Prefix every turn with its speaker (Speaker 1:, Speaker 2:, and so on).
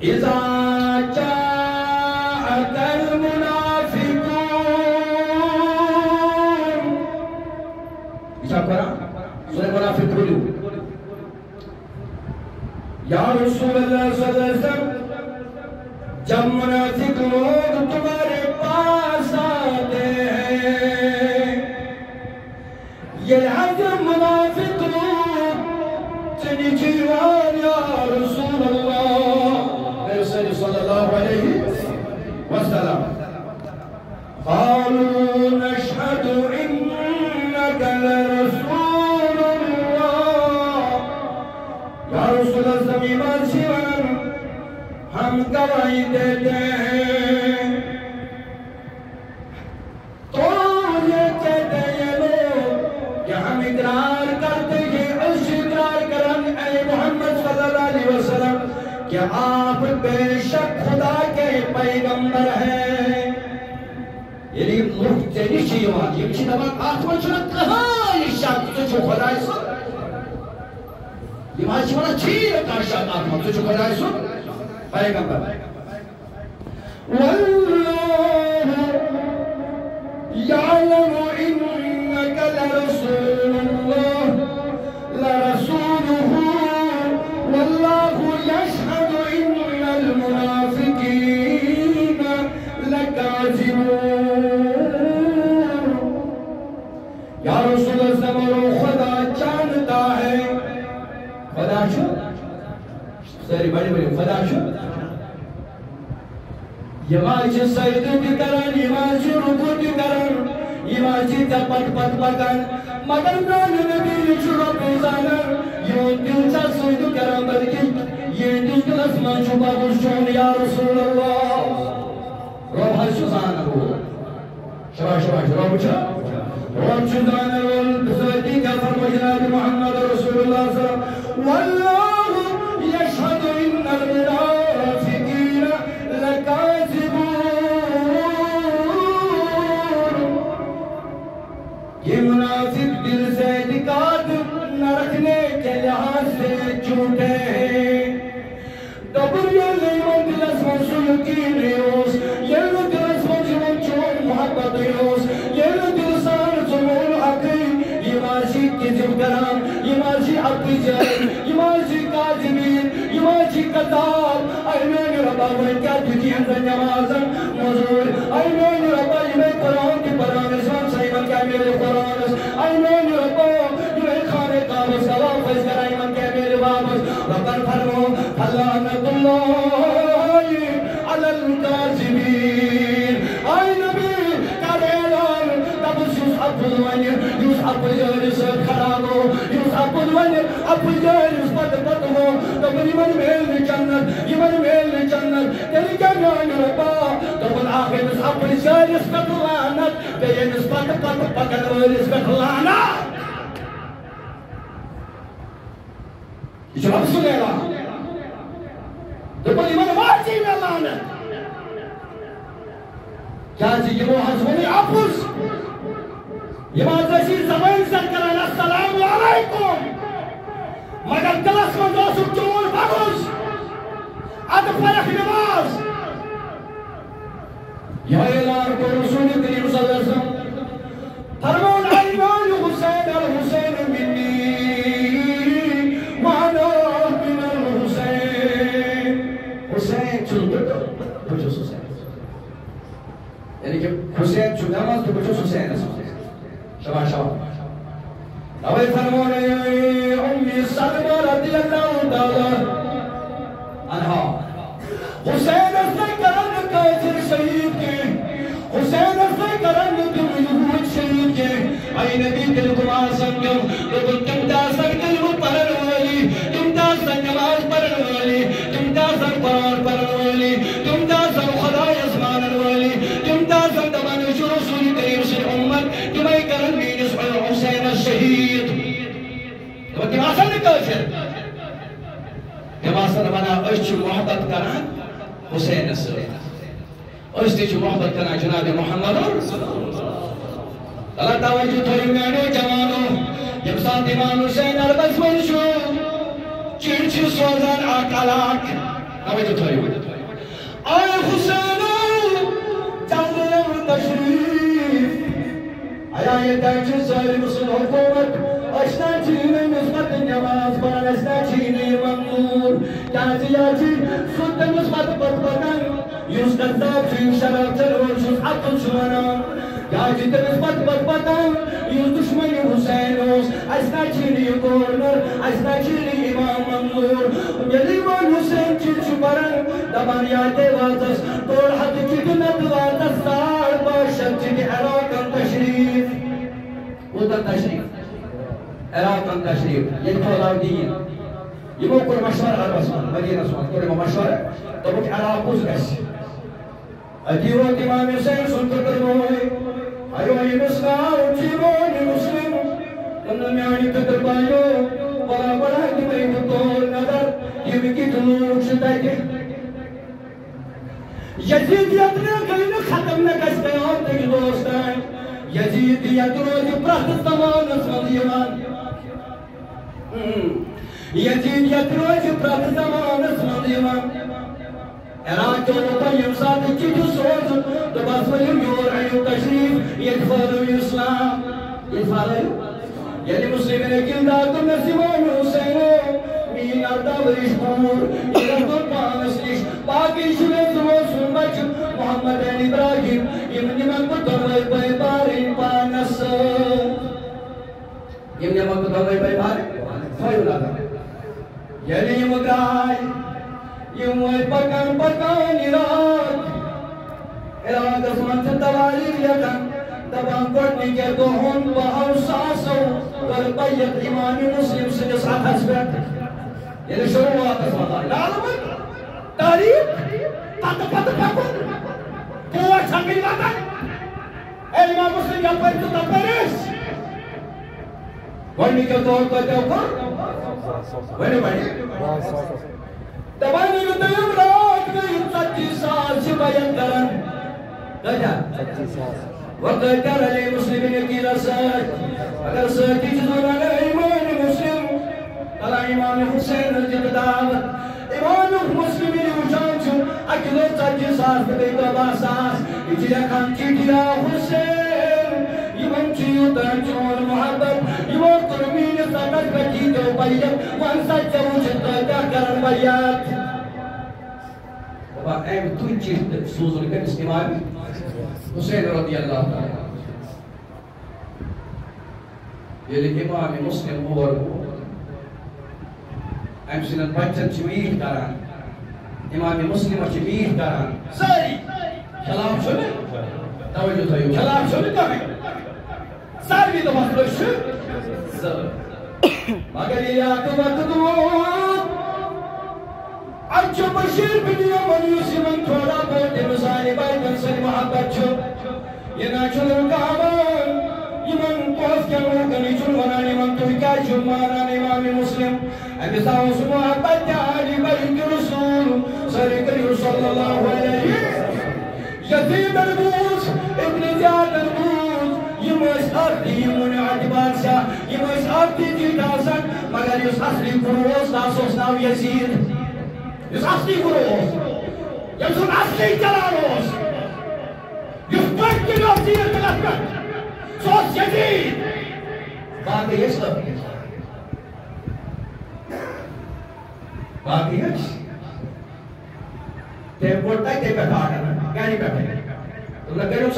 Speaker 1: إذا جاءك المنافقون إذا سورة منافقون یا رسول اللہ صلی اللہ علیہ وسلم جب منافق لوگ تمہارے پاس آتے ہیں یہ حج منافق لوگ تنی جیوان یا رسول اللہ صلی اللہ علیہ وسلم قالوا نشهد إنك لرسول الله یا رسول اللہ ایمان شیوان ہم گواہی دیتے ہیں تو یہ کہتے ہیں لوگ کہ ہم اقرار کرتے ہیں اس اقرار کرن اے محمد صلی اللہ علیہ وسلم کہ آپ بے شک خدا کے پیغمبر ہیں یعنی مختلف شیوان یہ چیز دبا آتما چنہ کہاں یہ شک تو خدا ایسا یہ ماں چیوانا چیر کاشا آتما تو چھو خدا ایسا پیغمبر واللہ یعلم انک لرسول اللہ لرسولہ واللہ یشہد ان المنافقین لکاذبون یا رسول اللہ خدا جانتا ہے خدا شو ساری بڑی بڑی خدا شو یہ ماجی سیدو کی کرن یہ ماجی رکو کی کرن یہ ماجی تپت پت پکن مگر نان نبی شروع پیزانر یہ دل چا سیدو کرن بلکہ یہ دل کلس منشو بابوش چون یا رسول اللہ روح حشو زانر ہو شبا شبا شبا بچا روح حشو زانر ہو بسویتی کا فرمو جناب محمد رسول اللہ صلی اللہ علیہ وسلم واللہ یشہد ان المنافقین لکاذبون یہ منافق دل سے اعتقاد نہ رکھنے کے لحاظ سے جھوٹے ہیں دبر یہ لیمن دل اسمان سو یقین ریوس یہ لو دل اسمان جنون چون محبت ریوس یہ لو دل سان زمون حقی یہ ماشی کذب کرام یہ ماشی عبی جائے یہ ماشی قاذبین یہ ماشی قطاب ایمین ربا وہ کیا تجھی انزن نمازن مزور ایمین ربا یہ میں قرآن کی پرانس ہم سیمن کیا میرے قرآنس ایمین ربا یہ میں خانے قابس کا واپس کر ایمن کیا میرے واپس ربن فرمو فلانت اللہ علی القاذبین آئی نبی کر اعلان تبس یوسف الونی یوسف الجارس خرابو یوسف الونی اپل جارس پت ہو تبن یمن میل جنت یمن میل جنت تیری جنان ربا تبن آخر یوسف الجارس پت لعنت تیری نسبت پت پکن ورس پت لعنت یہ جواب سنے گا تبن یمن واجی میں لعنت کیا جی یہ وہ حضونی آپوس یہ مازشی زمان سر کرن السلام علیکم مگر دلس من دوسو چون بگوش اد فرق نماز یا اعلان کو رسول کریم صلی اللہ علیہ وسلم فرمان ایمان حسین الحسین منی وانا من الحسین حسین چون بچوس حسین یعنی کہ حسین چون نماز تو بچوس حسین شبا شبا اوے فرمانے امی سلمہ رضی اللہ تعالی عنہ حسین سے کرن قیصر شہید کے حسین سے کرن تم یہود شہید کے اے نبی دل گما سنگم لیکن تم دا سن دل پرن والی تم دا سن نماز پرن والی تم دا سن قرآن پرن والی تم دا سن خدای اسمانن والی تم دا سن دمان رسول کریم سے امت تمہیں کرن بینس حسین الشہید تو دماغ نے کافر دماغ بنا اچھ محبت کران حسین سے اچھ محبت کران جناب محمد اللہ توجہ تھوڑی میانو جوانو جب ساتھ امام حسین البس منشو چیڑ چیڑ سوزن آکالاک توجہ تھائیو آئے حسینو جلدیم تشریف آیا یہ دائچہ ساری مسلم حکومت اشنا چینے نسبت نماز بان اشنا چینے ممنور کیازی آجی سلطہ نسبت بدبکن یوز قذاب چین شراب چلور شوز عقل شمانان کیازی نسبت بدبکن یوز دشمنی حسینوز اشنا چینے گورنر اشنا چینے امام ممنور یلی مان حسین چیل شبرن دبان یاتے واتس توڑ حد چکنت واتس سار باشد چینے عراقن تشریف ودن تشریف عراقن تشریف یہ کھولاو دین یہ وہ کوئی مشور عربستان مدینہ سوان کوئی مشور تو وہ عراق اس گس ادیوات امام حسین سنتر کرنوئی ایو ای مسلم جیوان مسلم کنن میانی تکر بائیو بڑا بڑا کی مئی بطور نظر یہ کی تلوک شدہ کے یزیدیت نے کہیں ختم نہ کس بیان تک دوستان یزیدیت روز پرست زمان اسمال ایمان یزیدیت روز پرست زمان اسمال ایمان عراق کے لوٹا یمسات کی جو سوز تو بس ولیم یور عیو تشریف یک فالو اسلام یک فالو یعنی مسلمین کلداتو نسیمان حسینو مین آتا وریش پور ایرادو پانسلیش باقی شوید و سنبچ محمد علی ابراہیم یمنی من کو دوئی بائی بارین پانس یمنی من کو دوئی بائی بارین فائیو لادا یعنی مگائی یموئی پکان پکان ایراد اسمان سے توالی یکن دبان کرنی کے دوہن و حوصاسو والبیت امام مسلم سے جسعت حسبت یہ شروعات اسمان لعلمت تاریخ تاتا پتا پاکن قوة شامل باتا اے امام مسلم یا پر تو تپریس ورنی کے دور کو دیو کر ورنی بڑی دبانی کو دیم رات میں سچی سال سے بیان کرن گجا وقدر علی مسلمین کی رسائل اگر سچی چیزونا ایمان مسلم تلا امام حسین الجداد امام مسلمین وشان چھو اکلو سچی سال سے بیتا باساس اجلے کھان چیٹیا حسین یمن چیو ترچون محبت یمن ترمین سکت بکی دو بیت وان سچا وچتا کیا کرن بیت وہاں ایم توی چیز سوزن کر استعمال حسین رضی اللہ تعالی یہ لئے امام مسلم اور ایم سنن بچن چویر کران امام مسلم چویر کران ساری کلام شده توجہ تھا یو کلام شده کمی ساری تو مسئلہ شد مگر یہ آکو وقت دو اچھو بشیر بنیا منیوسی من تھوڑا بہت مسائل بائی کنسل محبت چھو یہ ناچھو لوکاوان یہ من پوز کیا موکنی چھو ونانی من توی کیا چھو مانان امام مسلم امی ساوس محبت جاری بائی کی رسول سر کریم صلی اللہ علیہ یزید البوز ابن زیاد البوز یہ موز آرتی یہ منعات بادشاہ یہ موز آرتی جیت آسان مگر یہ اصلی گروز ناسوس ناو یزید یس اصلی گروز یس اصلی جلاروز یس پاکی نوزیر تلفت سوس یزید باقی یس لفت باقی یس تے بولتا ہے تے بیٹھا آگا کیا نہیں بیٹھا تم نے کہنے